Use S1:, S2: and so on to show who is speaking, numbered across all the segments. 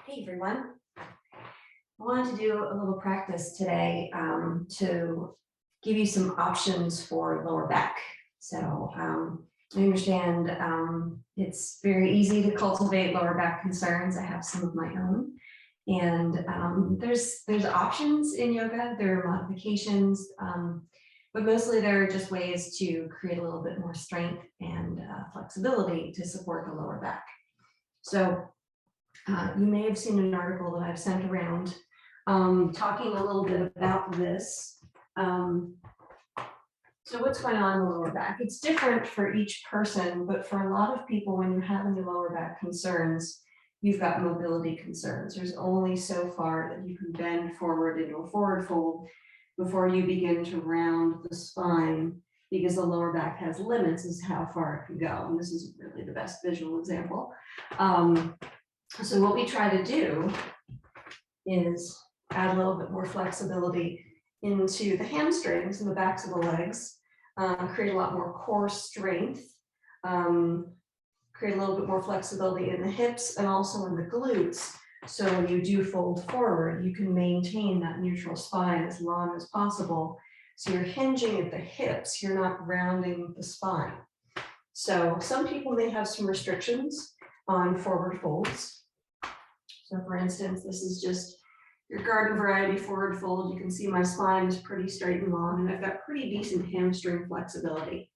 S1: Hey everyone. I wanted to do a little practice today to give you some options for lower back. So I understand it's very easy to cultivate lower back concerns. I have some of my own. And there's options in yoga, there are modifications, but mostly they're just ways to create a little bit more strength and flexibility to support the lower back. So you may have seen an article that I've sent around talking a little bit about this. So what's going on in the lower back? It's different for each person, but for a lot of people, when you're having the lower back concerns, you've got mobility concerns. There's only so far that you can bend forward into a forward fold before you begin to round the spine, because the lower back has limits as how far it can go. And this is really the best visual example. So what we try to do is add a little bit more flexibility into the hamstrings and the backs of the legs, create a lot more core strength, create a little bit more flexibility in the hips and also in the glutes. So when you do fold forward, you can maintain that neutral spine as long as possible. So you're hinging at the hips, you're not rounding the spine. So some people may have some restrictions on forward folds. So for instance, this is just your garden variety forward fold. You can see my spine is pretty straight and long, and I've got pretty decent hamstring flexibility.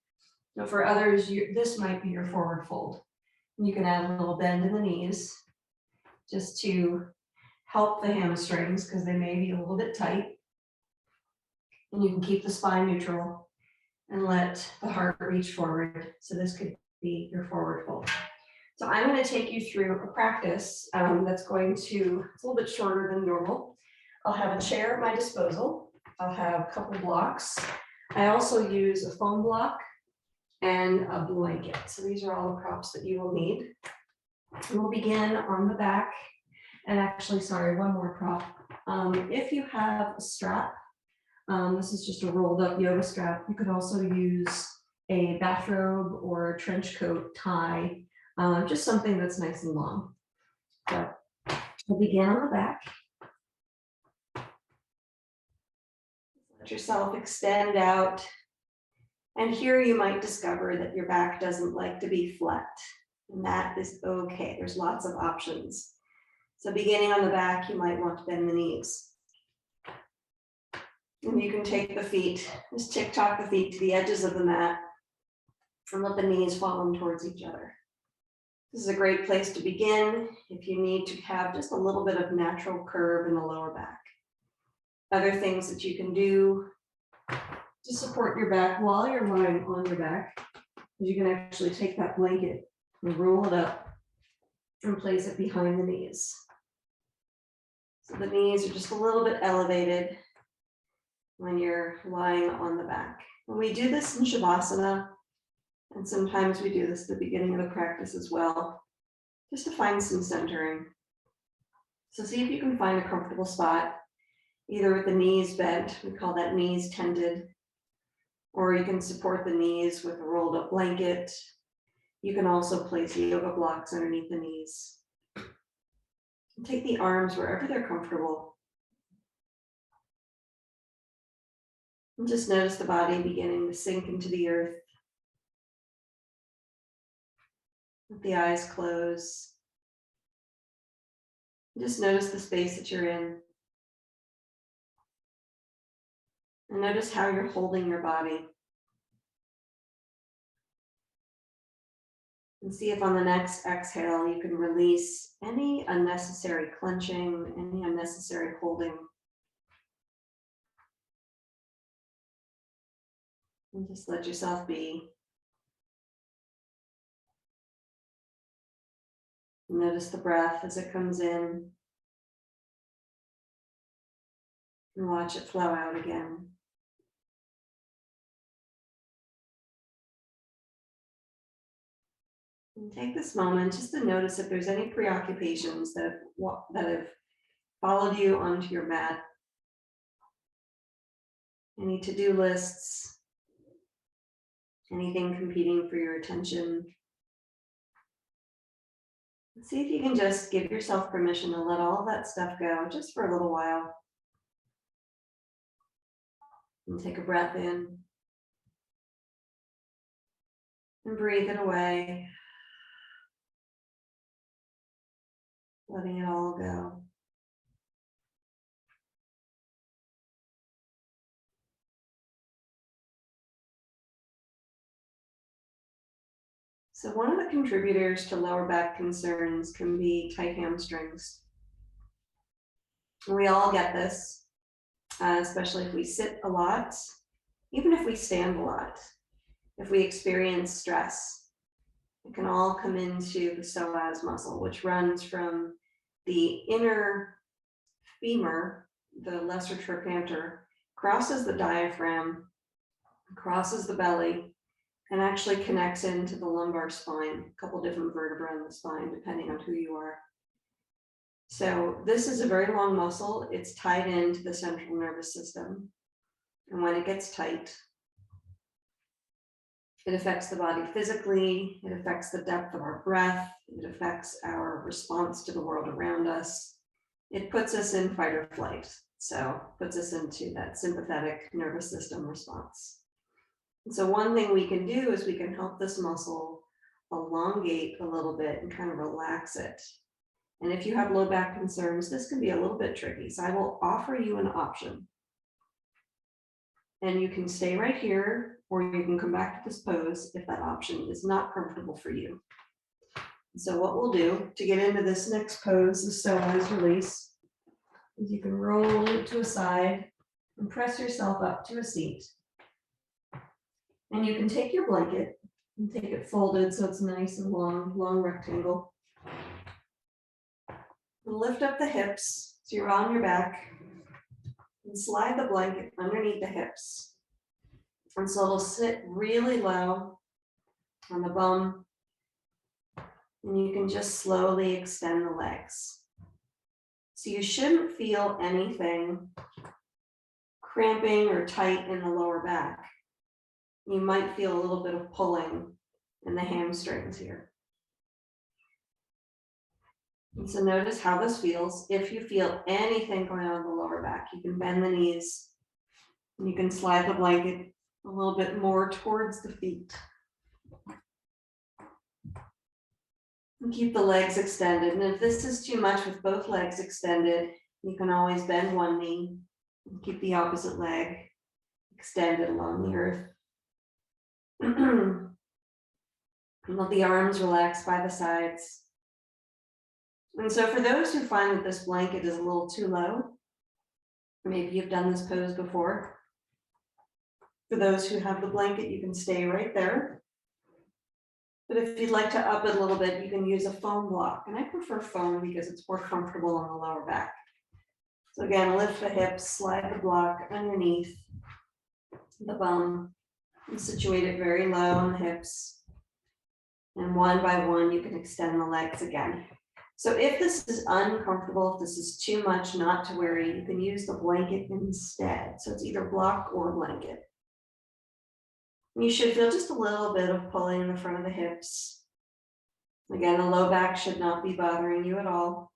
S1: So for others, this might be your forward fold. You can add a little bend in the knees just to help the hamstrings because they may be a little bit tight. And you can keep the spine neutral and let the heart reach forward. So this could be your forward fold. So I'm going to take you through a practice that's going to, it's a little bit shorter than normal. I'll have a chair at my disposal. I'll have a couple blocks. I also use a foam block and a blanket. So these are all the props that you will need. We'll begin on the back. And actually, sorry, one more prop. If you have a strap, this is just a rolled up yoga strap. You could also use a bathrobe or a trench coat tie. Just something that's nice and long. So we'll begin on the back. Let yourself extend out. And here you might discover that your back doesn't like to be flat. And that is okay. There's lots of options. So beginning on the back, you might want to bend the knees. And you can take the feet, just tick-tock the feet to the edges of the mat and let the knees fall in towards each other. This is a great place to begin if you need to have just a little bit of natural curve in the lower back. Other things that you can do to support your back while you're lying on your back is you can actually take that blanket and roll it up and place it behind the knees. So the knees are just a little bit elevated when you're lying on the back. When we do this in Shavasana, and sometimes we do this at the beginning of the practice as well, just to find some centering. So see if you can find a comfortable spot, either with the knees bent, we call that knees tented, or you can support the knees with a rolled up blanket. You can also place yoga blocks underneath the knees. And take the arms wherever they're comfortable. And just notice the body beginning to sink into the earth. Let the eyes close. Just notice the space that you're in. And notice how you're holding your body. And see if on the next exhale you can release any unnecessary clenching, any unnecessary holding. And just let yourself be. Notice the breath as it comes in. And watch it flow out again. And take this moment just to notice if there's any preoccupations that have followed you onto your mat. Any to-do lists, anything competing for your attention. See if you can just give yourself permission to let all of that stuff go just for a little while. And take a breath in and breathe it away, letting it all go. So one of the contributors to lower back concerns can be tight hamstrings. We all get this, especially if we sit a lot, even if we stand a lot, if we experience stress. It can all come into the psoas muscle, which runs from the inner femur, the lesser trochanter, crosses the diaphragm, crosses the belly, and actually connects into the lumbar spine, a couple different vertebrae in the spine, depending on who you are. So this is a very long muscle. It's tied into the central nervous system. And when it gets tight, it affects the body physically, it affects the depth of our breath, it affects our response to the world around us. It puts us in fight or flight. So puts us into that sympathetic nervous system response. And so one thing we can do is we can help this muscle elongate a little bit and kind of relax it. And if you have low back concerns, this can be a little bit tricky. So I will offer you an option. And you can stay right here, or you can come back to this pose if that option is not comfortable for you. So what we'll do to get into this next pose, the psoas release, is you can roll it to a side and press yourself up to a seat. And you can take your blanket and take it folded so it's nice and long rectangle. And lift up the hips so you're on your back and slide the blanket underneath the hips. And so it'll sit really low on the bum. And you can just slowly extend the legs. So you shouldn't feel anything cramping or tight in the lower back. You might feel a little bit of pulling in the hamstrings here. And so notice how this feels. If you feel anything going on in the lower back, you can bend the knees and you can slide the blanket a little bit more towards the feet. And keep the legs extended. And if this is too much with both legs extended, you can always bend one knee and keep the opposite leg extended along the earth. And let the arms relax by the sides. And so for those who find that this blanket is a little too low, maybe you've done this pose before. For those who have the blanket, you can stay right there. But if you'd like to up it a little bit, you can use a foam block. And I prefer foam because it's more comfortable on the lower back. So again, lift the hips, slide the block underneath the bum, and situate it very low on the hips. And one by one, you can extend the legs again. So if this is uncomfortable, if this is too much, not to worry, you can use the blanket instead. So it's either block or blanket. And you should feel just a little bit of pulling in the front of the hips. Again, the low back should not be bothering you at all.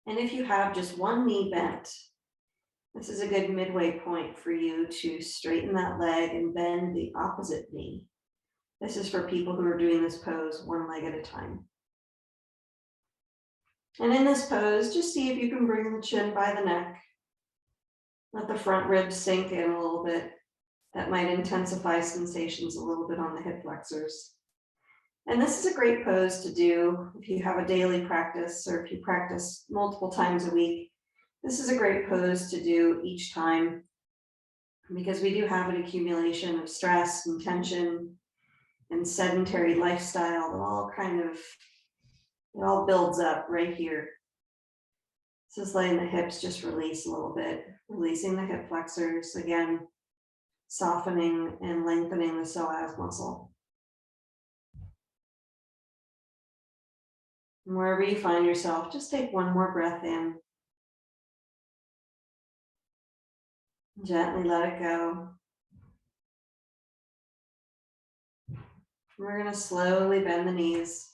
S1: And if you have just one knee bent, this is a good midway point for you to straighten that leg and bend the opposite knee. This is for people who are doing this pose one leg at a time. And in this pose, just see if you can bring the chin by the neck. Let the front ribs sink in a little bit. That might intensify sensations a little bit on the hip flexors. And this is a great pose to do if you have a daily practice or if you practice multiple times a week. This is a great pose to do each time because we do have an accumulation of stress and tension and sedentary lifestyle that all kind of, it all builds up right here. So just letting the hips just release a little bit, releasing the hip flexors, again, softening and lengthening the psoas muscle. And wherever you find yourself, just take one more breath in. Gently let it go. We're going to slowly bend the knees.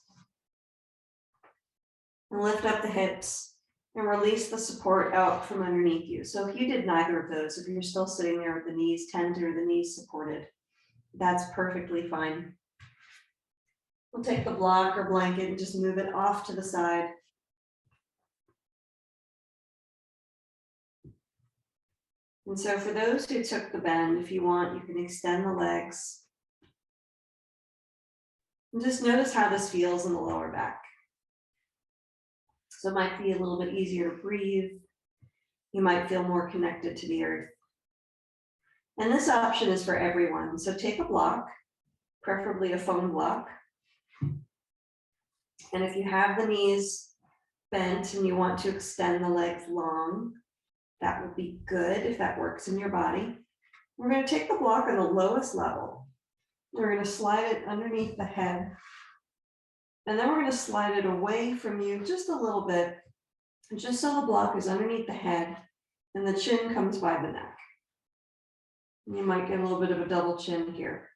S1: And lift up the hips and release the support out from underneath you. So if you did neither of those, if you're still sitting there with the knees tender, the knees supported, that's perfectly fine. We'll take the block or blanket and just move it off to the side. And so for those who took the bend, if you want, you can extend the legs. And just notice how this feels in the lower back. So it might be a little bit easier to breathe. You might feel more connected to the earth. And this option is for everyone. So take a block, preferably a foam block. And if you have the knees bent and you want to extend the legs long, that would be good if that works in your body. We're going to take the block on the lowest level. We're going to slide it underneath the head. And then we're going to slide it away from you just a little bit, just so the block is underneath the head and the chin comes by the neck. You might get a little bit of a double chin here.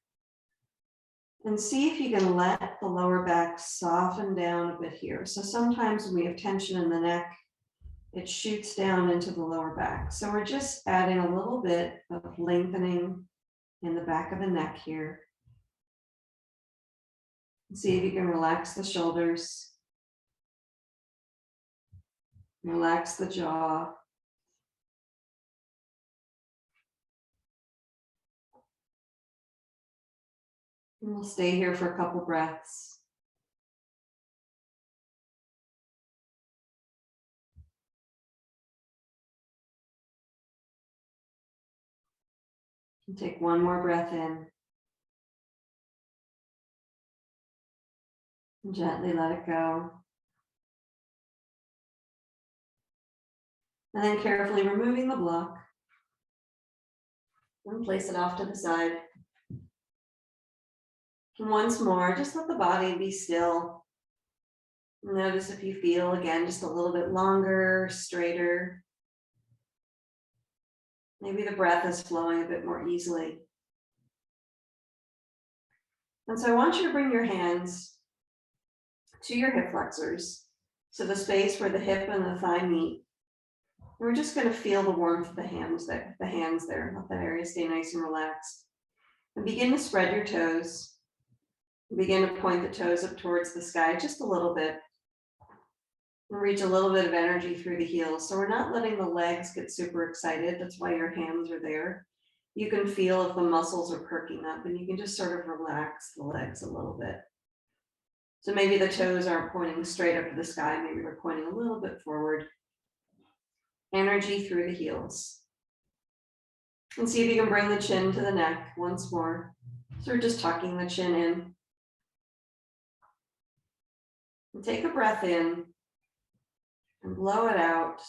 S1: And see if you can let the lower back soften down a bit here. So sometimes when we have tension in the neck, it shoots down into the lower back. So we're just adding a little bit of lengthening in the back of the neck here. See if you can relax the shoulders. Relax the jaw. And we'll stay here for a couple breaths. And take one more breath in. And gently let it go. And then carefully removing the block. And place it off to the side. And once more, just let the body be still. Notice if you feel, again, just a little bit longer, straighter. Maybe the breath is flowing a bit more easily. And so I want you to bring your hands to your hip flexors, so the space where the hip and the thigh meet. And we're just going to feel the warmth of the hands there. Let that area stay nice and relaxed. And begin to spread your toes. Begin to point the toes up towards the sky just a little bit. And reach a little bit of energy through the heels. So we're not letting the legs get super excited. That's why your hands are there. You can feel if the muscles are perking up, and you can just sort of relax the legs a little bit. So maybe the toes aren't pointing straight up to the sky. Maybe they're pointing a little bit forward. Energy through the heels. And see if you can bring the chin to the neck once more. So we're just tucking the chin in. And take a breath in and blow it out.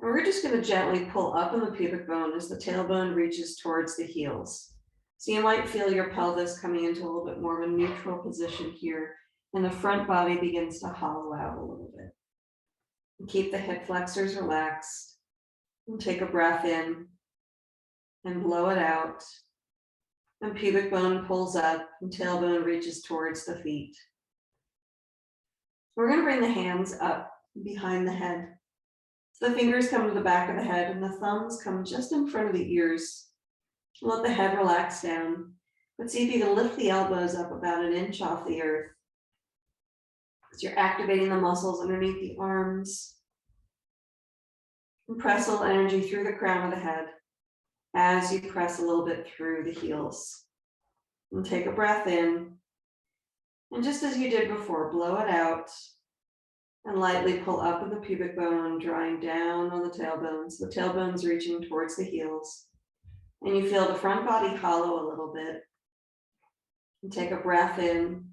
S1: And we're just going to gently pull up in the pubic bone as the tailbone reaches towards the heels. So you might feel your pelvis coming into a little bit more of a neutral position here, and the front body begins to hollow out a little bit. And keep the hip flexors relaxed. And take a breath in and blow it out. And pubic bone pulls up and tailbone reaches towards the feet. We're going to bring the hands up behind the head. So the fingers come to the back of the head and the thumbs come just in front of the ears. Let the head relax down. But see if you can lift the elbows up about 1 inch off the earth. So you're activating the muscles underneath the arms. And press a little energy through the crown of the head as you press a little bit through the heels. And take a breath in. And just as you did before, blow it out. And lightly pull up in the pubic bone, drawing down on the tailbone. So the tailbone's reaching towards the heels. And you feel the front body hollow a little bit. And take a breath in.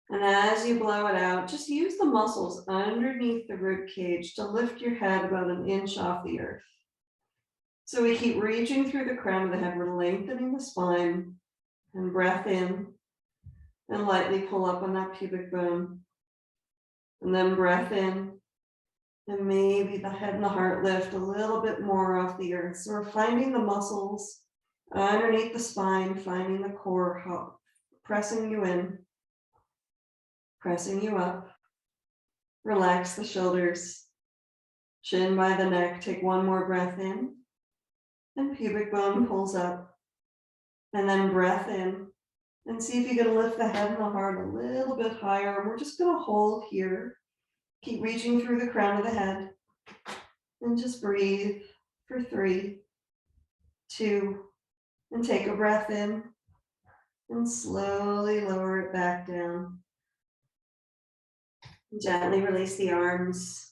S1: And as you blow it out, just use the muscles underneath the rib cage to lift your head about 1 inch off the earth. So we keep reaching through the crown of the head. We're lengthening the spine. And breath in. And lightly pull up on that pubic bone. And then breath in, and maybe the head and the heart lift a little bit more off the earth. So we're finding the muscles underneath the spine, finding the core, pressing you in, pressing you up. Relax the shoulders, chin by the neck. Take one more breath in, and pubic bone pulls up. And then breath in, and see if you can lift the head and the heart a little bit higher. We're just going to hold here. Keep reaching through the crown of the head, and just breathe for 3, 2, and take a breath in, and slowly lower it back down. Gently release the arms,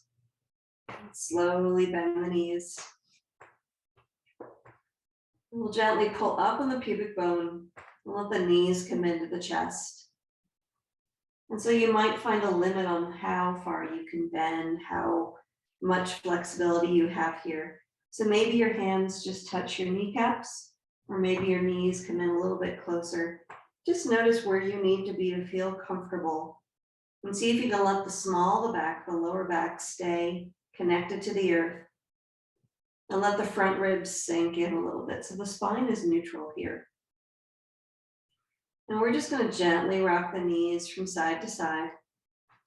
S1: slowly bend the knees. We'll gently pull up on the pubic bone and let the knees come into the chest. And so you might find a limit on how far you can bend, how much flexibility you have here. So maybe your hands just touch your kneecaps, or maybe your knees come in a little bit closer. Just notice where you need to be to feel comfortable. And see if you can let the small of the back, the lower back, stay connected to the earth. And let the front ribs sink in a little bit. So the spine is neutral here. And we're just going to gently rock the knees from side to side.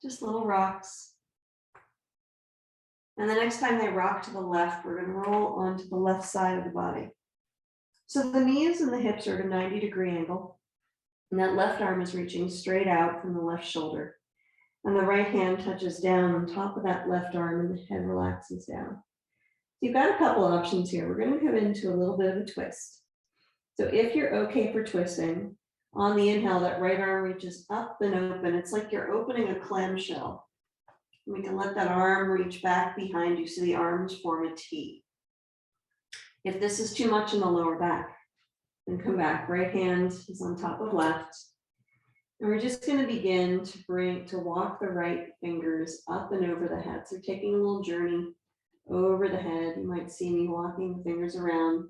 S1: Just little rocks. And the next time they rock to the left, we're going to roll onto the left side of the body. So the knees and the hips are at a 90-degree angle. And that left arm is reaching straight out from the left shoulder. And the right hand touches down on top of that left arm, and the head relaxes down. You've got a couple options here. We're going to come into a little bit of a twist. So if you're okay for twisting, on the inhale, that right arm reaches up and open. It's like you're opening a clamshell. We can let that arm reach back behind you so the arms form a T. If this is too much in the lower back, then come back. Right hand is on top of left. And we're just going to begin to walk the right fingers up and over the head. So taking a little journey over the head. You might see me walking the fingers around,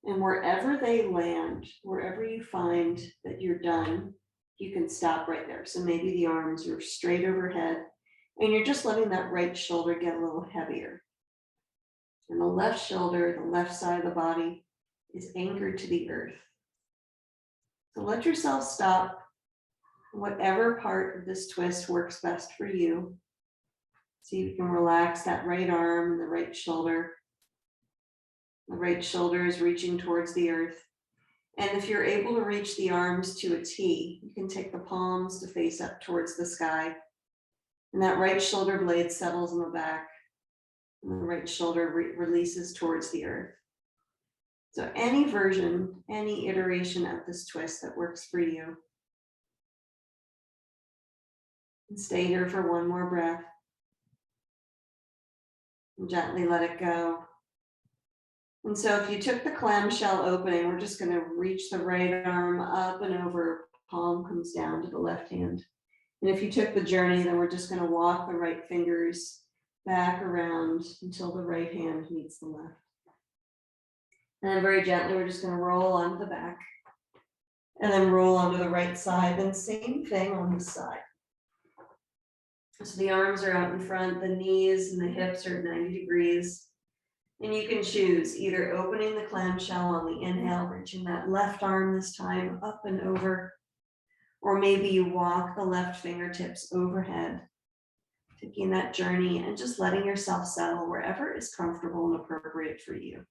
S1: and wherever they land, wherever you find that you're done, you can stop right there. So maybe the arms are straight overhead, and you're just letting that right shoulder get a little heavier. And the left shoulder, the left side of the body, is anchored to the earth. So let yourself stop. Whatever part of this twist works best for you. See if you can relax that right arm and the right shoulder. The right shoulder is reaching towards the earth. And if you're able to reach the arms to a T, you can take the palms to face up towards the sky. And that right shoulder blade settles in the back. And the right shoulder releases towards the earth. So any version, any iteration of this twist that works for you. And stay here for one more breath. And gently let it go. And so if you took the clamshell opening, we're just going to reach the right arm up and over, palm comes down to the left hand. And if you took the journey, then we're just going to walk the right fingers back around until the right hand meets the left. And then very gently, we're just going to roll onto the back and then roll onto the right side. And same thing on this side. So the arms are out in front, the knees and the hips are at 90 degrees. And you can choose either opening the clamshell on the inhale, reaching that left arm this time up and over, or maybe you walk the left fingertips overhead, taking that journey and just letting yourself settle wherever is comfortable and appropriate for you.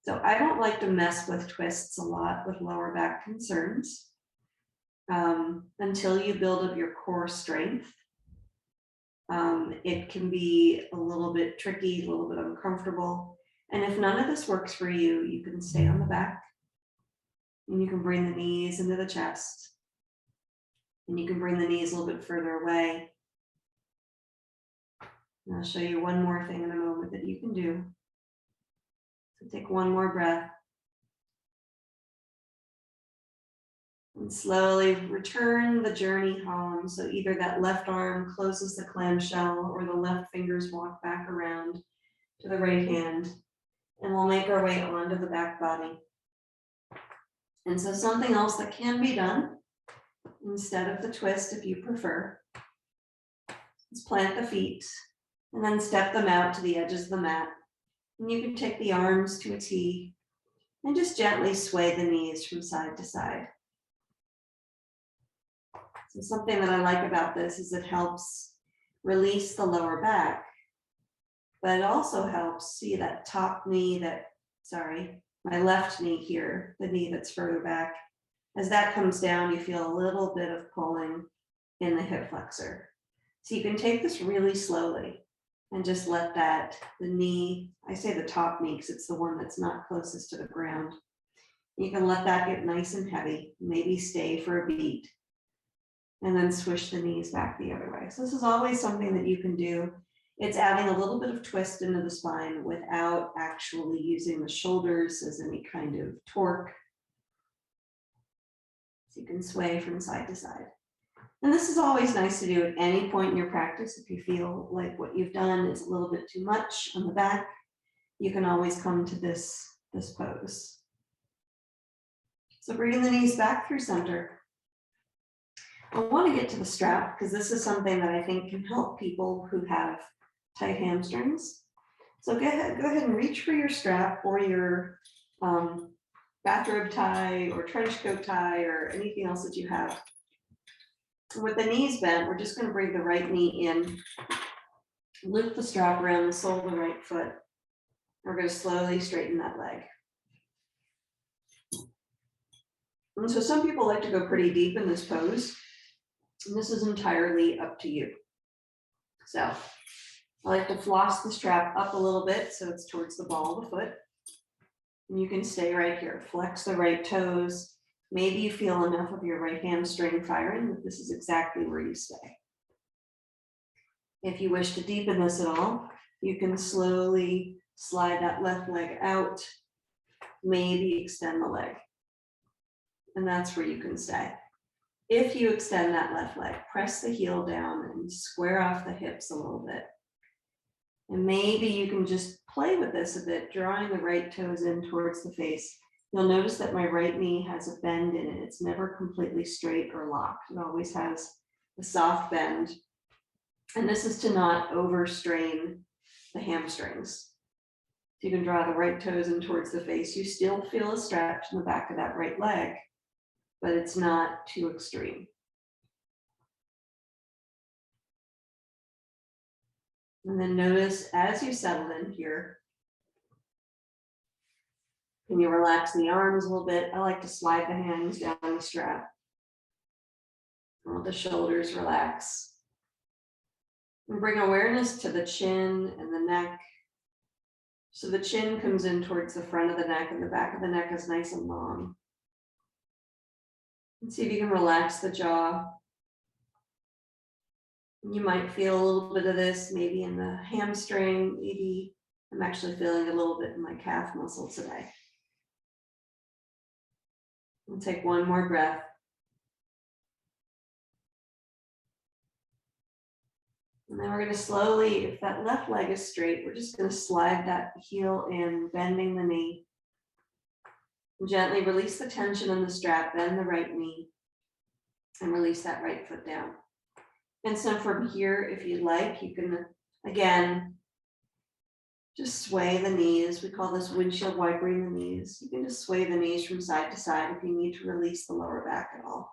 S1: So I don't like to mess with twists a lot with lower back concerns until you build up your core strength. It can be a little bit tricky, a little bit uncomfortable. And if none of this works for you, you can stay on the back and you can bring the knees into the chest and you can bring the knees a little bit further away. And I'll show you one more thing in a moment that you can do. So take one more breath. And slowly return the journey home. So either that left arm closes the clamshell or the left fingers walk back around to the right hand. And we'll make our way onto the back body. And so something else that can be done instead of the twist, if you prefer, is plant the feet and then step them out to the edges of the mat. And you can take the arms to a T and just gently sway the knees from side to side. So something that I like about this is it helps release the lower back. But it also helps, see that top knee my left knee here, the knee that's further back. As that comes down, you feel a little bit of pulling in the hip flexor. So you can take this really slowly and just let the knee, I say the top knee because it's the one that's not closest to the ground. You can let that get nice and heavy, maybe stay for a beat, and then swish the knees back the other way. So this is always something that you can do. It's adding a little bit of twist into the spine without actually using the shoulders as any kind of torque. So you can sway from side to side. And this is always nice to do at any point in your practice. If you feel like what you've done is a little bit too much on the back, you can always come to this pose. So bringing the knees back through center. I want to get to the strap because this is something that I think can help people who have tight hamstrings. So go ahead and reach for your strap or your bathrobe tie or trench coat tie or anything else that you have. With the knees bent, we're just going to bring the right knee in, loop the strap around the sole of the right foot. We're going to slowly straighten that leg. And so some people like to go pretty deep in this pose, and this is entirely up to you. So I like to floss the strap up a little bit so it's towards the ball of the foot. And you can stay right here, flex the right toes. Maybe you feel enough of your right hamstring firing that this is exactly where you stay. If you wish to deepen this at all, you can slowly slide that left leg out, maybe extend the leg. And that's where you can stay. If you extend that left leg, press the heel down and square off the hips a little bit. And maybe you can just play with this a bit, drawing the right toes in towards the face. You'll notice that my right knee has a bend in it. It's never completely straight or locked. It always has a soft bend. And this is to not overstrain the hamstrings. So you can draw the right toes in towards the face. You still feel a stretch in the back of that right leg, but it's not too extreme. And then notice as you settle in here, can you relax the arms a little bit? I like to slide the hands down the strap. Let the shoulders relax. And bring awareness to the chin and the neck. So the chin comes in towards the front of the neck and the back of the neck is nice and long. And see if you can relax the jaw. You might feel a little bit of this maybe in the hamstring, maybe I'm actually feeling a little bit in my calf muscle today. We'll take one more breath. And then we're going to slowly, if that left leg is straight, we're just going to slide that heel in, bending the knee. And gently release the tension in the strap, bend the right knee, and release that right foot down. And so from here, if you'd like, you can, again, just sway the knees. We call this windshield wipering the knees. You can just sway the knees from side to side if you need to release the lower back at all.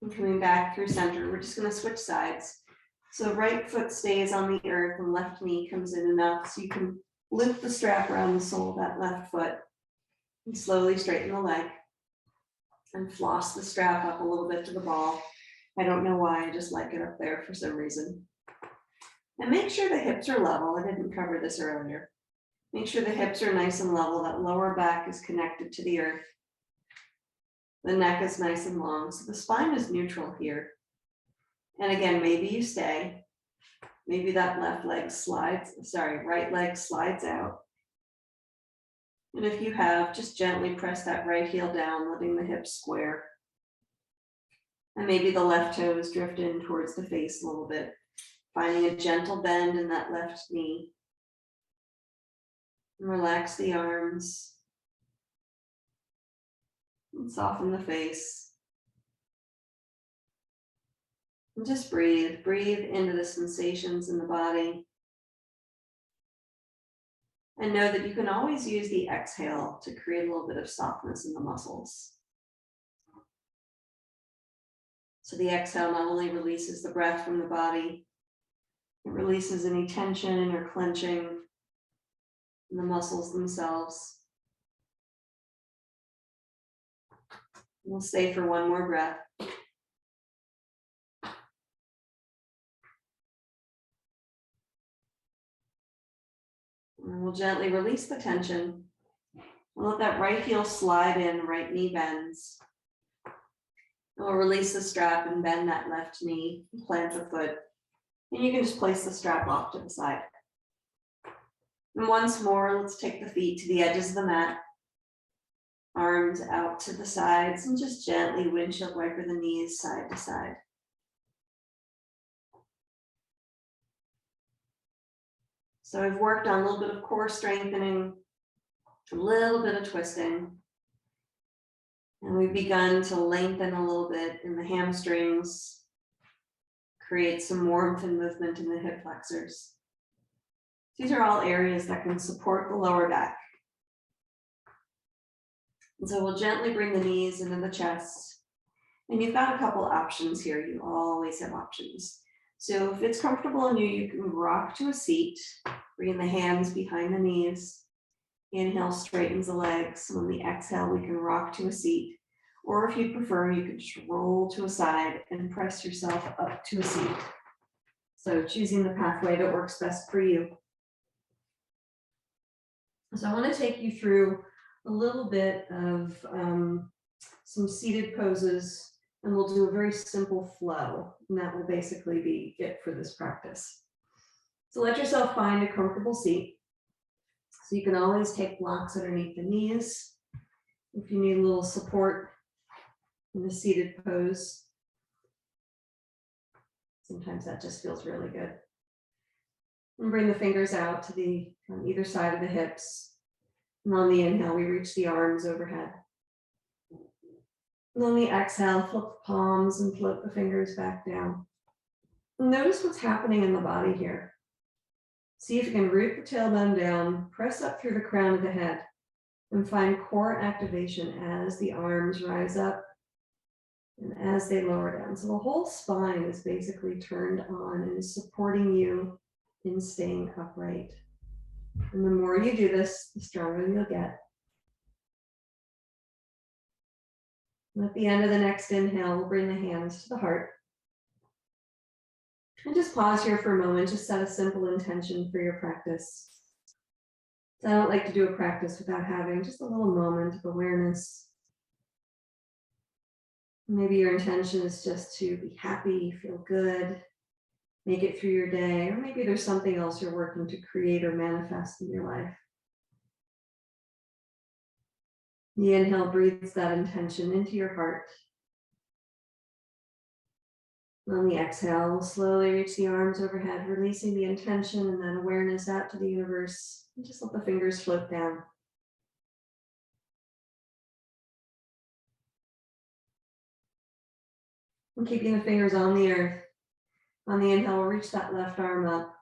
S1: And coming back through center, we're just going to switch sides. So right foot stays on the earth and left knee comes in enough so you can lift the strap around the sole of that left foot and slowly straighten the leg and floss the strap up a little bit to the ball. I don't know why, I just like it up there for some reason. And make sure the hips are level. I didn't cover this earlier. Make sure the hips are nice and level. That lower back is connected to the earth. The neck is nice and long. So the spine is neutral here. And again, maybe you stay. Maybe that right leg slides out. And if you have, just gently press that right heel down, letting the hips square. And maybe the left toes drift in towards the face a little bit, finding a gentle bend in that left knee. And relax the arms. And soften the face. And just breathe. Breathe into the sensations in the body. And know that you can always use the exhale to create a little bit of softness in the muscles. So the exhale not only releases the breath from the body, it releases any tension or clenching in the muscles themselves. We'll stay for one more breath. And we'll gently release the tension. We'll let that right heel slide in, right knee bends. We'll release the strap and bend that left knee, plant the foot. And you can just place the strap off to the side. And once more, let's take the feet to the edges of the mat. Arms out to the sides and just gently windshield wiper the knees side to side. So I've worked on a little bit of core strengthening, a little bit of twisting. And we've begun to lengthen a little bit in the hamstrings, create some warmth and movement in the hip flexors. These are all areas that can support the lower back. And so we'll gently bring the knees into the chest. And you've got a couple options here. You always have options. So if it's comfortable in you, you can rock to a seat, bring the hands behind the knees. Inhale straightens the legs. On the exhale, we can rock to a seat. Or if you prefer, you can just roll to a side and press yourself up to a seat. So choosing the pathway that works best for you. So I want to take you through a little bit of some seated poses, and we'll do a very simple flow, and that will basically be it for this practice. So let yourself find a comfortable seat. So you can always take blocks underneath the knees if you need a little support in the seated pose. Sometimes that just feels really good. And bring the fingers out to on either side of the hips. And on the inhale, we reach the arms overhead. And on the exhale, flip the palms and float the fingers back down. And notice what's happening in the body here. See if you can root the tailbone down, press up through the crown of the head, and find core activation as the arms rise up and as they lower down. So the whole spine is basically turned on and is supporting you in staying upright. And the more you do this, the stronger you'll get. And at the end of the next inhale, we'll bring the hands to the heart. And just pause here for a moment, just set a simple intention for your practice. So I don't like to do a practice without having just a little moment of awareness. Maybe your intention is just to be happy, feel good, make it through your day, or maybe there's something else you're working to create or manifest in your life. The inhale breathes that intention into your heart. On the exhale, we'll slowly reach the arms overhead, releasing the intention and that awareness out to the universe. And just let the fingers float down. And keeping the fingers on the earth. On the inhale, we'll reach that left arm up.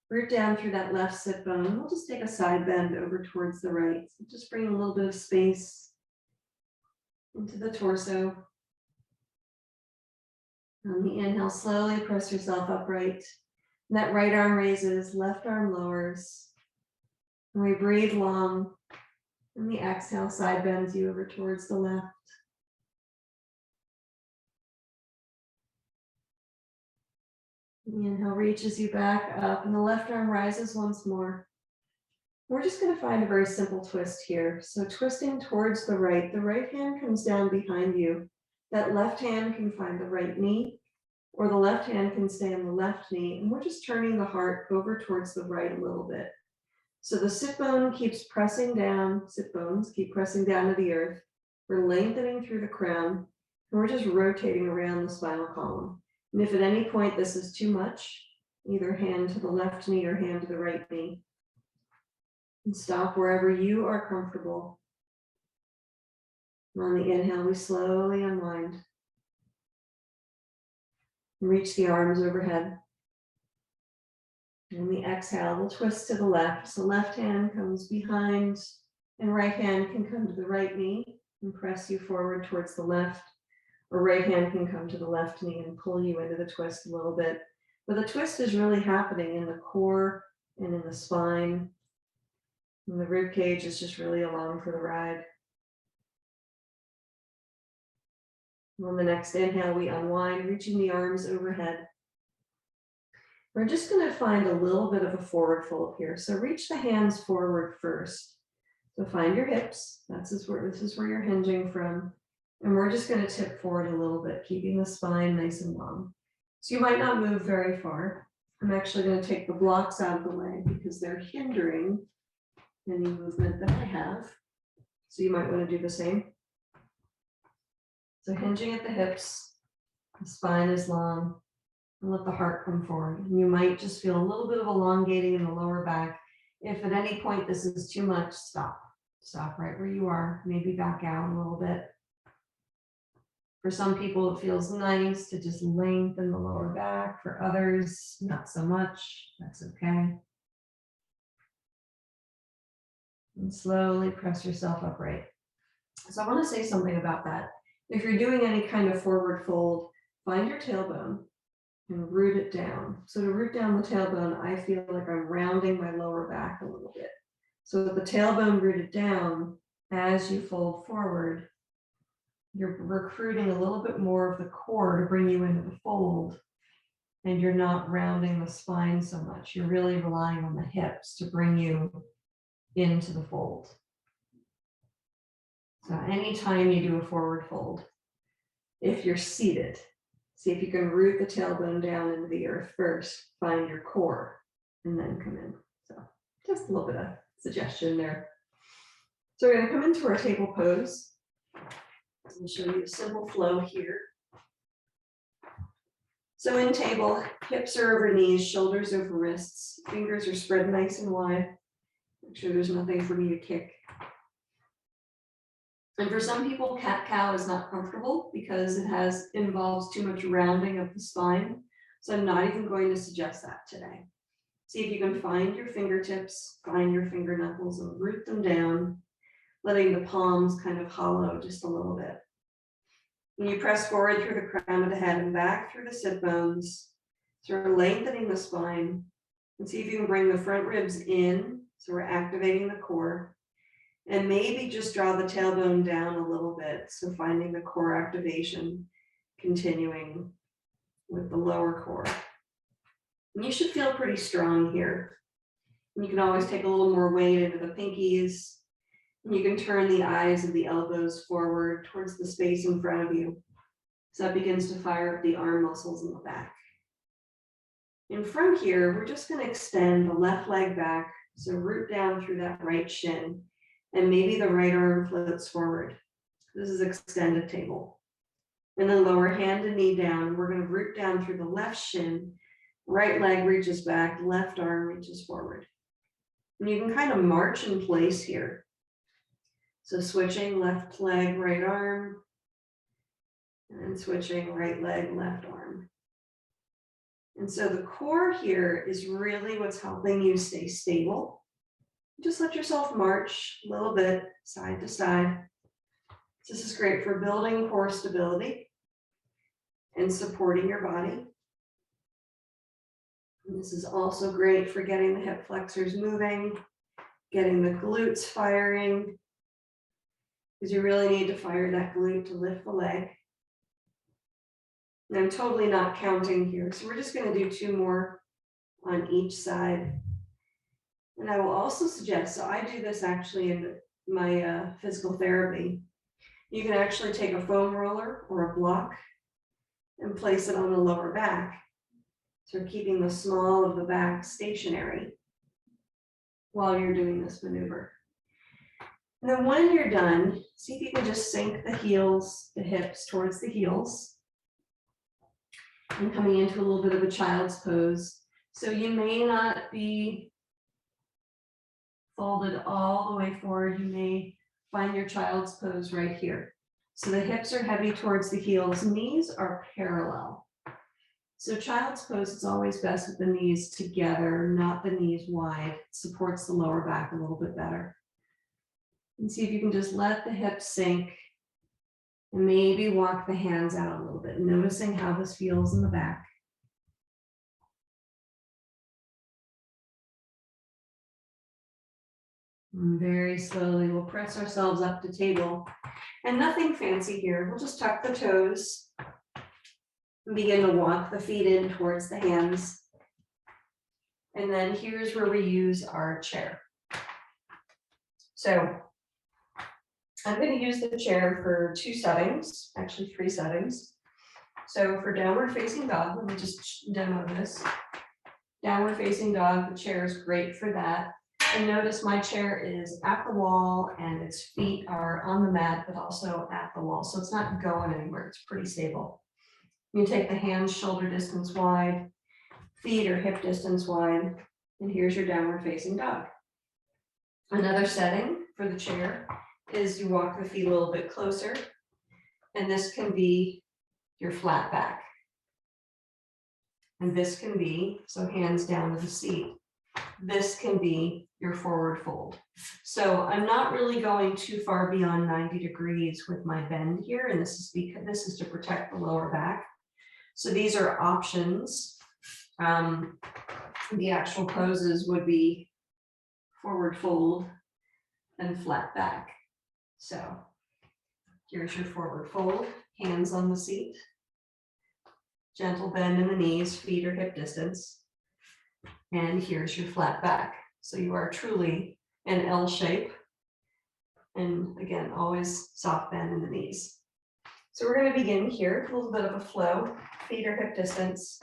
S1: Root down through that left sit bone. We'll just take a side bend over towards the right. So just bring a little bit of space into the torso. On the inhale, slowly press yourself upright. And that right arm raises, left arm lowers. And we breathe long. And the exhale side bends you over towards the left. The inhale reaches you back up, and the left arm rises once more. We're just going to find a very simple twist here. So twisting towards the right hand comes down behind you. That left hand can find the right knee, or the left hand can stay on the left knee, and we're just turning the heart over towards the right a little bit. So the sit bone keeps pressing down, sit bones keep pressing down to the earth. We're lengthening through the crown, and we're just rotating around the spinal column. And if at any point this is too much, either hand to the left knee or hand to the right knee. And stop wherever you are comfortable. And on the inhale, we slowly unwind. And reach the arms overhead. And the exhale, we'll twist to the left. So left hand comes behind and right hand can come to the right knee and press you forward towards the left. Or right hand can come to the left knee and pull you into the twist a little bit. But the twist is really happening in the core and in the spine. And the rib cage is just really along for the ride. On the next inhale, we unwind, reaching the arms overhead. We're just going to find a little bit of a forward fold here. So reach the hands forward first. So find your hips. This is where you're hinging from. And we're just going to tip forward a little bit, keeping the spine nice and long. So you might not move very far. I'm actually going to take the blocks out of the way because they're hindering any movement that I have. So you might want to do the same. So hinging at the hips, the spine is long, and let the heart come forward. And you might just feel a little bit of elongating in the lower back. If at any point this is too much, stop. Stop right where you are, maybe back out a little bit. For some people, it feels nice to just lengthen the lower back. For others, not so much. That's okay. And slowly press yourself upright. So I want to say something about that. If you're doing any kind of forward fold, find your tailbone and root it down. So to root down the tailbone, I feel like I'm rounding my lower back a little bit. So with the tailbone rooted down, as you fold forward, you're recruiting a little bit more of the core to bring you into the fold, and you're not rounding the spine so much. You're really relying on the hips to bring you into the fold. So anytime you do a forward fold, if you're seated, see if you can root the tailbone down into the earth first, find your core, and then come in. So just a little bit of suggestion there. So we're going to come into our table pose. I'll show you a simple flow here. So in table, hips are over knees, shoulders over wrists, fingers are spread nice and wide. Make sure there's nothing for me to kick. And for some people, cat-cow is not comfortable because it involves too much rounding of the spine. So I'm not even going to suggest that today. See if you can find your fingertips, find your finger knuckles, and root them down, letting the palms kind of hollow just a little bit. And you press forward through the crown of the head and back through the sit bones, sort of lengthening the spine. And see if you can bring the front ribs in, so we're activating the core. And maybe just draw the tailbone down a little bit, so finding the core activation, continuing with the lower core. And you should feel pretty strong here. And you can always take a little more weight into the pinkies. And you can turn the eyes and the elbows forward towards the space in front of you. So that begins to fire up the arm muscles in the back. And from here, we're just going to extend the left leg back. So root down through that right shin. And maybe the right arm floats forward. This is extended table. And then lower hand and knee down. We're going to root down through the left shin. Right leg reaches back, left arm reaches forward. And you can kind of march in place here. So switching left leg, right arm. And then switching right leg, left arm. And so the core here is really what's helping you stay stable. Just let yourself march a little bit side to side. This is great for building core stability and supporting your body. And this is also great for getting the hip flexors moving, getting the glutes firing, because you really need to fire that glute to lift the leg. And I'm totally not counting here, so we're just going to do 2 more on each side. And I will also suggest, so I do this actually in my physical therapy. You can actually take a foam roller or a block and place it on the lower back. So keeping the small of the back stationary while you're doing this maneuver. And then when you're done, see if you can just sink the heels, the hips towards the heels. And coming into a little bit of a child's pose. So you may not be folded all the way forward. You may find your child's pose right here. So the hips are heavy towards the heels, knees are parallel. So child's pose is always best with the knees together, not the knees wide. It supports the lower back a little bit better. And see if you can just let the hips sink And maybe walk the hands out a little bit, noticing how this feels in the back. And very slowly, we'll press ourselves up to table. And nothing fancy here. We'll just tuck the toes and begin to walk the feet in towards the hands. And then here's where we use our chair. So I'm going to use the chair for 2 settings, actually 3 settings. So for downward facing dog, let me just demo this. Downward facing dog, the chair is great for that. And notice my chair is at the wall and its feet are on the mat, but also at the wall. So it's not going anywhere. It's pretty stable. You take the hands shoulder distance wide, feet or hip distance wide, and here's your downward facing dog. Another setting for the chair is you walk the feet a little bit closer, and this can be your flat back. And this can be, so hands down to the seat. This can be your forward fold. So I'm not really going too far beyond 90 degrees with my bend here, and this is because this is to protect the lower back. So these are options. The actual poses would be forward fold and flat back. So here's your forward fold, hands on the seat, gentle bend in the knees, feet or hip distance. And here's your flat back. So you are truly an L shape. And again, always soft bend in the knees. So we're going to begin here, a little bit of a flow, feet or hip distance.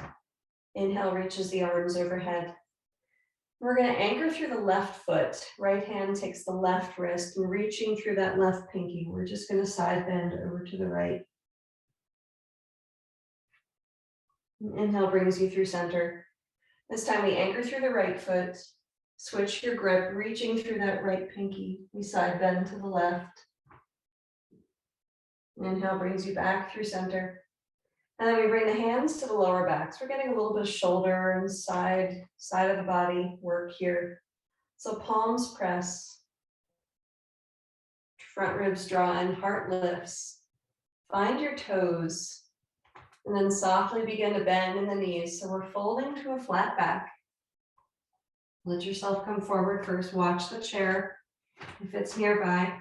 S1: Inhale reaches the arms overhead. We're going to anchor through the left foot. Right hand takes the left wrist and reaching through that left pinky. We're just going to side bend over to the right. Inhale brings you through center. This time we anchor through the right foot, switch your grip, reaching through that right pinky. We side bend to the left. Inhale brings you back through center. And then we bring the hands to the lower back. So we're getting a little bit of shoulder and side of the body work here. So palms press, front ribs draw in, heart lifts. Find your toes. And then softly begin to bend in the knees. So we're folding to a flat back. Let yourself come forward first. Watch the chair if it's nearby.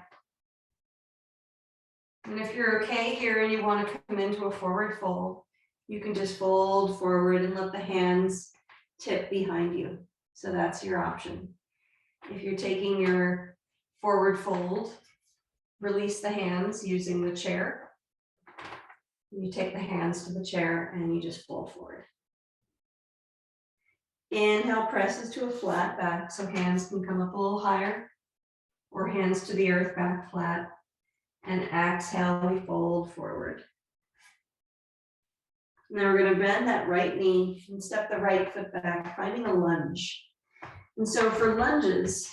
S1: And if you're okay here and you want to come into a forward fold, you can just fold forward and let the hands tip behind you. So that's your option. If you're taking your forward fold, release the hands using the chair. You take the hands to the chair and you just fold forward. Inhale presses to a flat back, so hands can come up a little higher, or hands to the earth, back flat. And exhale, we fold forward. Now we're going to bend that right knee and step the right foot back, finding a lunge. And so for lunges,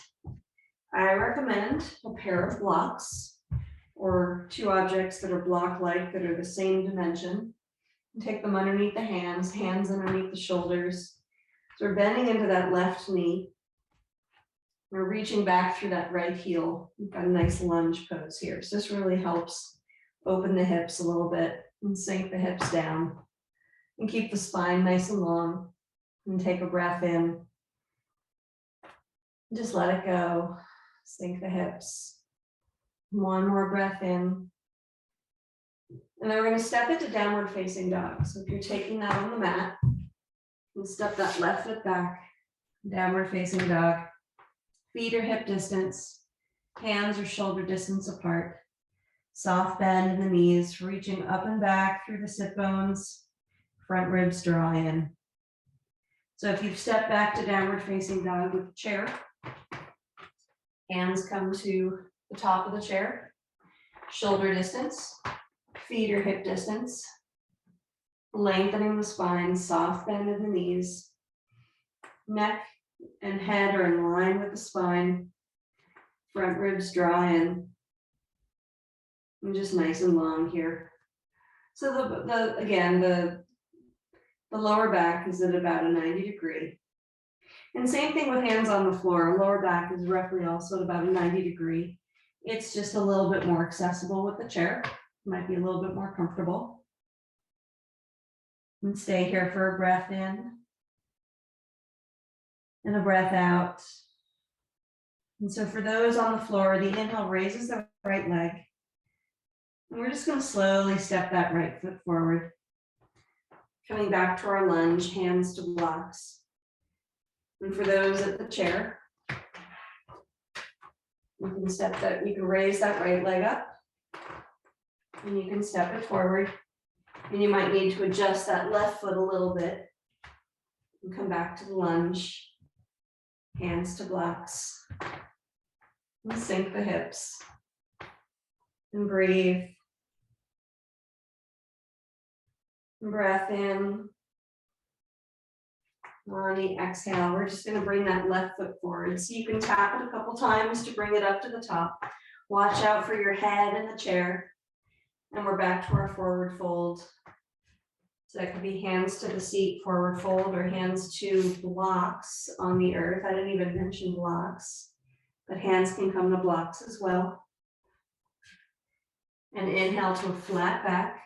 S1: I recommend a pair of blocks or 2 objects that are block-like that are the same dimension. And take them underneath the hands, hands underneath the shoulders. So we're bending into that left knee. We're reaching back through that right heel. We've got a nice lunge pose here. So this really helps open the hips a little bit and sink the hips down. And keep the spine nice and long. And take a breath in. Just let it go. Sink the hips. One more breath in. And then we're going to step into downward facing dog. So if you're taking that on the mat, and step that left foot back, downward facing dog. Feet or hip distance, hands or shoulder distance apart. Soft bend in the knees, reaching up and back through the sit bones. Front ribs draw in. So if you've stepped back to downward facing dog with the chair, hands come to the top of the chair, shoulder distance, feet or hip distance, lengthening the spine, soft bend in the knees, neck and head are in line with the spine, front ribs draw in, and just nice and long here. So the lower back is at about a 90 degree. And same thing with hands on the floor. Lower back is roughly also at about a 90 degree. It's just a little bit more accessible with the chair. Might be a little bit more comfortable. And stay here for a breath in and a breath out. And so for those on the floor, the inhale raises the right leg. And we're just going to slowly step that right foot forward. Coming back to our lunge, hands to blocks. And for those at the chair, you can raise that right leg up. And you can step it forward. And you might need to adjust that left foot a little bit. And come back to the lunge. Hands to blocks. And sink the hips. And breathe. And breath in. On the exhale, we're just going to bring that left foot forward. So you can tap it a couple times to bring it up to the top. Watch out for your head in the chair. And we're back to our forward fold. So that could be hands to the seat, forward fold, or hands to blocks on the earth. I didn't even mention blocks, but hands can come to blocks as well. And inhale to a flat back.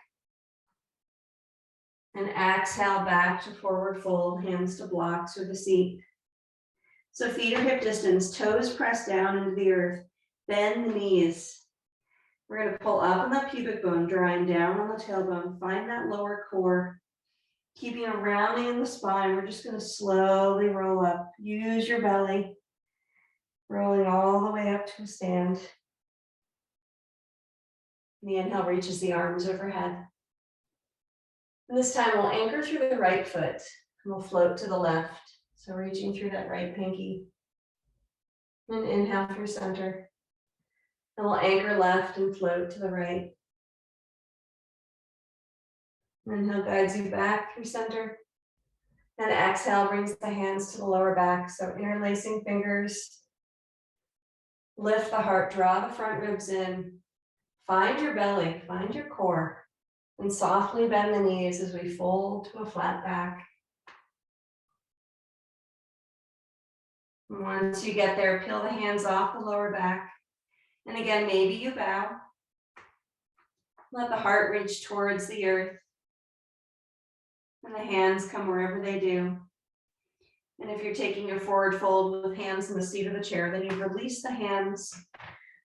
S1: And exhale back to forward fold, hands to blocks or the seat. So feet are hip distance, toes pressed down into the earth, bend the knees. We're going to pull up on that pubic bone, drawing down on the tailbone, find that lower core. Keeping a rounding in the spine, we're just going to slowly roll up. Use your belly, rolling all the way up to a stand. The inhale reaches the arms overhead. And this time we'll anchor through the right foot and we'll float to the left. So reaching through that right pinky. And inhale through center. And we'll anchor left and float to the right. Inhale guides you back through center. And exhale brings the hands to the lower back. So interlacing fingers. Lift the heart, draw the front ribs in. Find your belly, find your core. And softly bend the knees as we fold to a flat back. And once you get there, peel the hands off the lower back. And again, maybe you bow. Let the heart reach towards the earth. And the hands come wherever they do. And if you're taking your forward fold with hands in the seat of the chair, then you release the hands.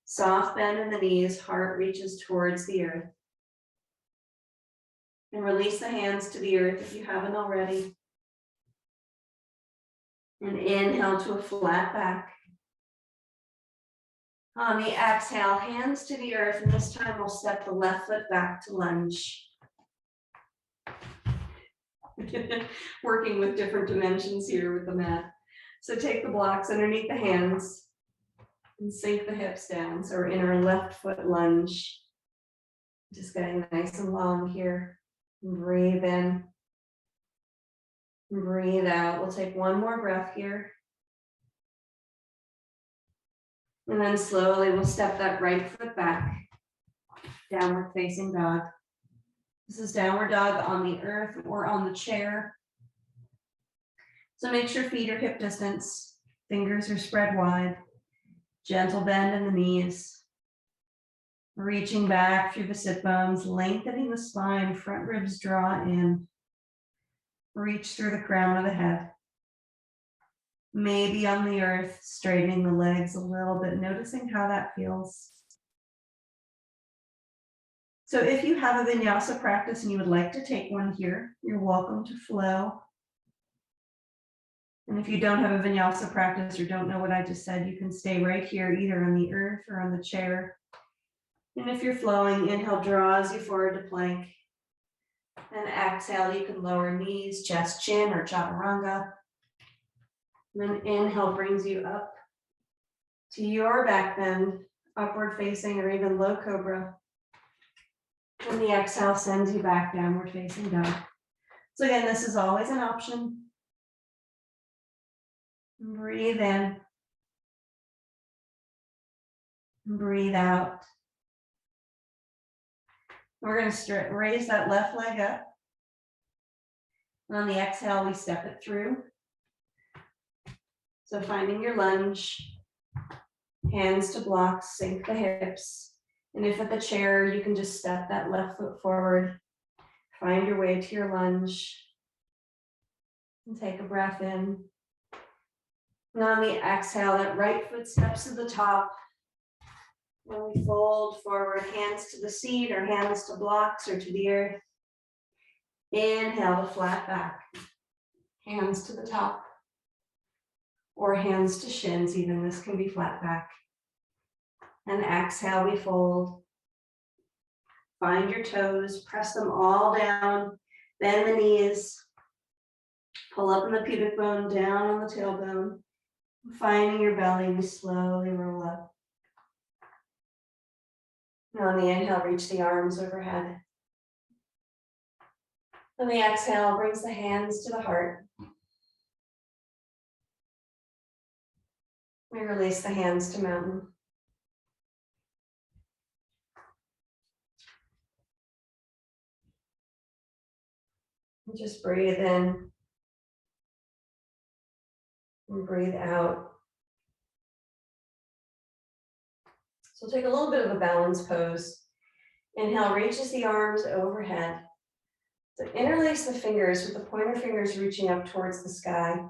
S1: Soft bend in the knees, heart reaches towards the earth. And release the hands to the earth if you haven't already. And inhale to a flat back. On the exhale, hands to the earth, and this time we'll step the left foot back to lunge. Working with different dimensions here with the mat. So take the blocks underneath the hands and sink the hips down. So we're in our left foot lunge. Just getting nice and long here. Breathe in. Breathe out. We'll take one more breath here. And then slowly we'll step that right foot back. Downward facing dog. This is downward dog on the earth or on the chair. So make sure feet are hip distance. Fingers are spread wide. Gentle bend in the knees. Reaching back through the sit bones, lengthening the spine, front ribs draw in. Reach through the crown of the head. Maybe on the earth, straightening the legs a little bit, noticing how that feels. So if you have a vinyasa practice and you would like to take one here, you're welcome to flow. And if you don't have a vinyasa practice or don't know what I just said, you can stay right here, either on the earth or on the chair. And if you're flowing, inhale draws you forward to plank. And exhale, you can lower knees, chest, chin, or chaturanga. And then inhale brings you up to your back bend, upward facing, or even low cobra. And the exhale sends you back downward facing dog. So again, this is always an option. Breathe in. Breathe out. We're going to raise that left leg up. And on the exhale, we step it through. So finding your lunge, hands to blocks, sink the hips. And if at the chair, you can just step that left foot forward, find your way to your lunge, and take a breath in. And on the exhale, that right foot steps to the top. When we fold forward, hands to the seat or hands to blocks or to the earth. Inhale to flat back, hands to the top, or hands to shins, even this can be flat back. And exhale, we fold. Find your toes, press them all down, bend the knees, pull up in the pubic bone, down on the tailbone. Finding your belly, we slowly roll up. And on the inhale, reach the arms overhead. On the exhale, brings the hands to the heart. We release the hands to mountain. And just breathe in and breathe out. So take a little bit of a balance pose. Inhale, reaches the arms overhead. So interlace the fingers with the pointer fingers reaching up towards the sky.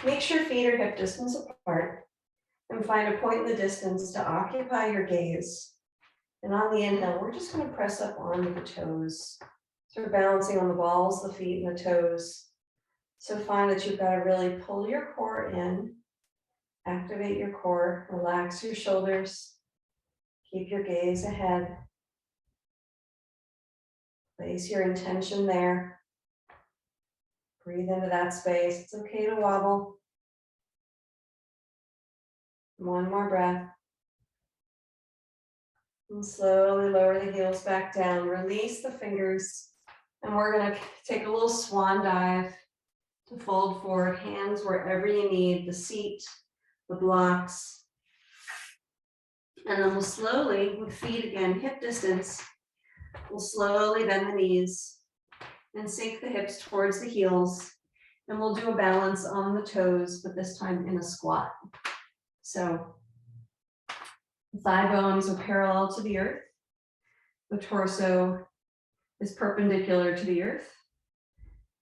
S1: Make sure feet are hip distance apart and find a point in the distance to occupy your gaze. And on the inhale, we're just going to press up onto the toes. So we're balancing on the balls, the feet, and the toes. So find that you've got to really pull your core in, activate your core, relax your shoulders, keep your gaze ahead. Place your intention there. Breathe into that space. It's okay to wobble. One more breath. And slowly lower the heels back down. Release the fingers. And we're going to take a little swan dive to fold forward. Hands wherever you need. The seat, the blocks. And then we'll slowly, with feet again, hip distance, we'll slowly bend the knees and sink the hips towards the heels. And we'll do a balance on the toes, but this time in a squat. So the thigh bones are parallel to the earth. The torso is perpendicular to the earth.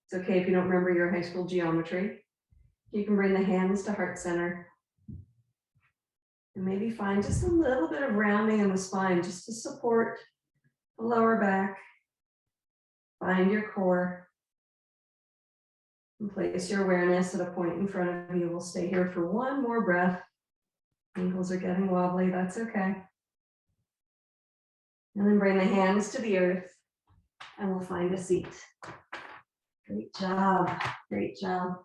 S1: It's okay if you don't remember your high school geometry. You can bring the hands to heart center. And maybe find just a little bit of rounding in the spine just to support the lower back. Find your core. And place your awareness at a point in front of you. We'll stay here for one more breath. Ankles are getting wobbly, that's okay. And then bring the hands to the earth and we'll find a seat. Great job, great job.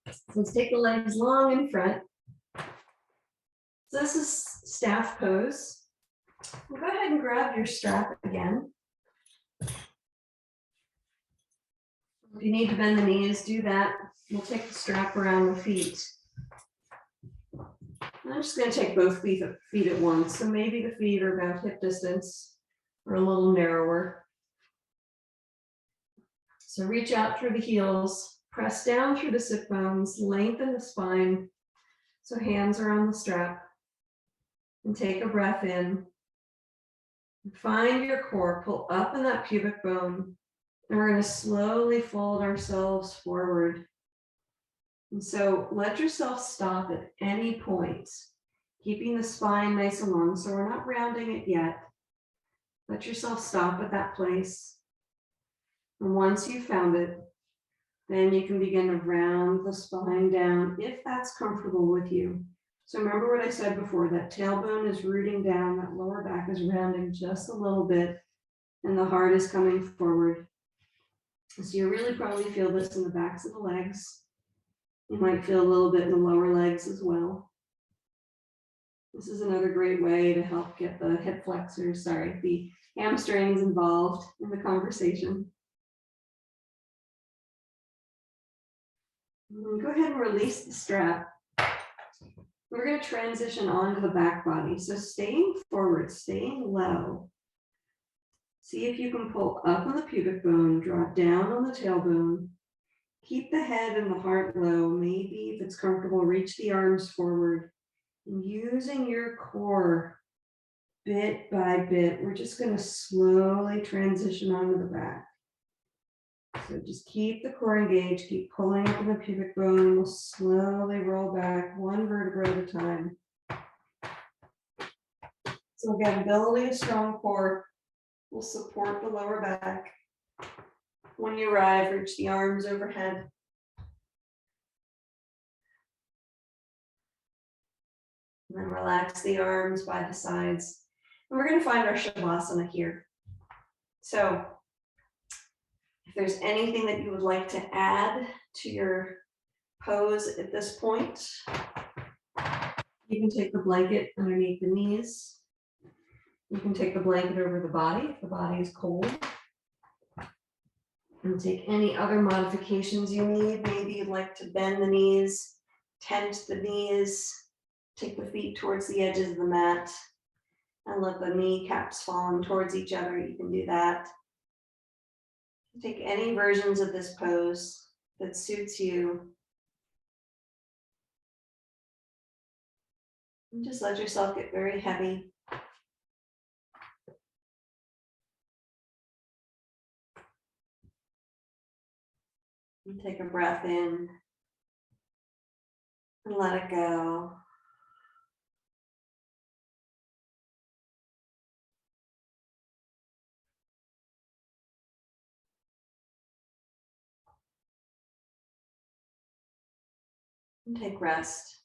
S1: So let's take the legs long in front. So this is staff pose. Go ahead and grab your strap again. If you need to bend the knees, do that. We'll take the strap around the feet. I'm just going to take both feet at once. So maybe the feet are about hip distance or a little narrower. So reach out through the heels, press down through the sit bones, lengthen the spine. So hands are on the strap. And take a breath in. Find your core, pull up in that pubic bone. And we're going to slowly fold ourselves forward. And so let yourself stop at any point, keeping the spine nice and long. So we're not rounding it yet. Let yourself stop at that place. And once you've found it, then you can begin to round the spine down if that's comfortable with you. So remember what I said before, that tailbone is rooting down, that lower back is rounding just a little bit, and the heart is coming forward. So you really probably feel this in the backs of the legs. You might feel a little bit in the lower legs as well. This is another great way to help get the hip flexors, the hamstrings involved in the conversation. Go ahead and release the strap. We're going to transition onto the back body. So staying forward, staying low. See if you can pull up on the pubic bone, drop down on the tailbone. Keep the head and the heart low. Maybe if it's comfortable, reach the arms forward. And using your core bit by bit, we're just going to slowly transition onto the back. So just keep the core engaged, keep pulling up in the pubic bone. We'll slowly roll back one vertebra at a time. So again, building a strong core will support the lower back. When you arrive, reach the arms overhead. And then relax the arms by the sides. And we're going to find our Shavasana here. So if there's anything that you would like to add to your pose at this point, you can take the blanket underneath the knees. You can take the blanket over the body if the body is cold. And take any other modifications you need. Maybe you'd like to bend the knees, tent the knees, take the feet towards the edges of the mat, and let the kneecaps fall in towards each other. You can do that. Take any versions of this pose that suits you. And just let yourself get very heavy. And take a breath in and let it go. And take rest.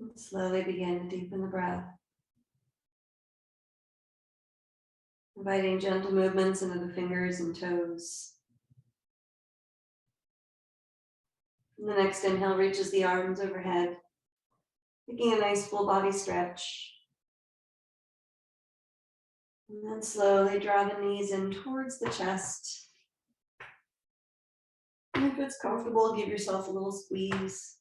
S1: And slowly begin to deepen the breath. Inviting gentle movements into the fingers and toes. And the next inhale reaches the arms overhead, taking a nice full body stretch. And then slowly draw the knees in towards the chest. And if it's comfortable, give yourself a little squeeze.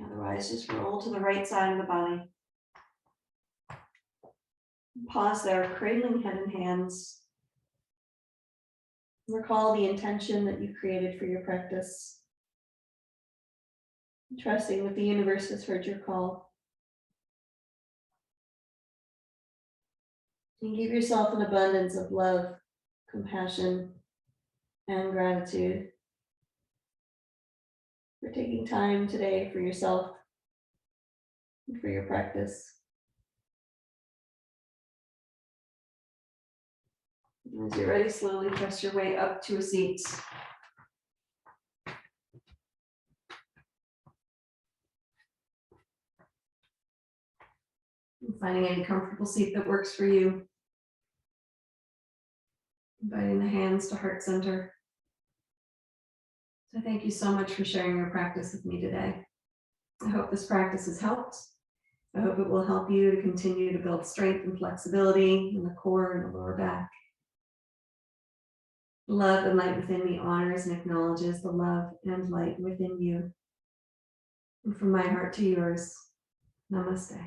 S1: Otherwise, just roll to the right side of the body. Pause there, cradling head and hands. Recall the intention that you created for your practice. Trusting that the universe has heard your call. And give yourself an abundance of love, compassion, and gratitude for taking time today for yourself and for your practice. As you're ready, slowly press your way up to a seat. And finding any comfortable seat that works for you. Inviting the hands to heart center. So thank you so much for sharing your practice with me today. I hope this practice has helped. I hope it will help you to continue to build strength and flexibility in the core and the lower back. Love and light within me honors and acknowledges the love and light within you. And from my heart to yours, namaste.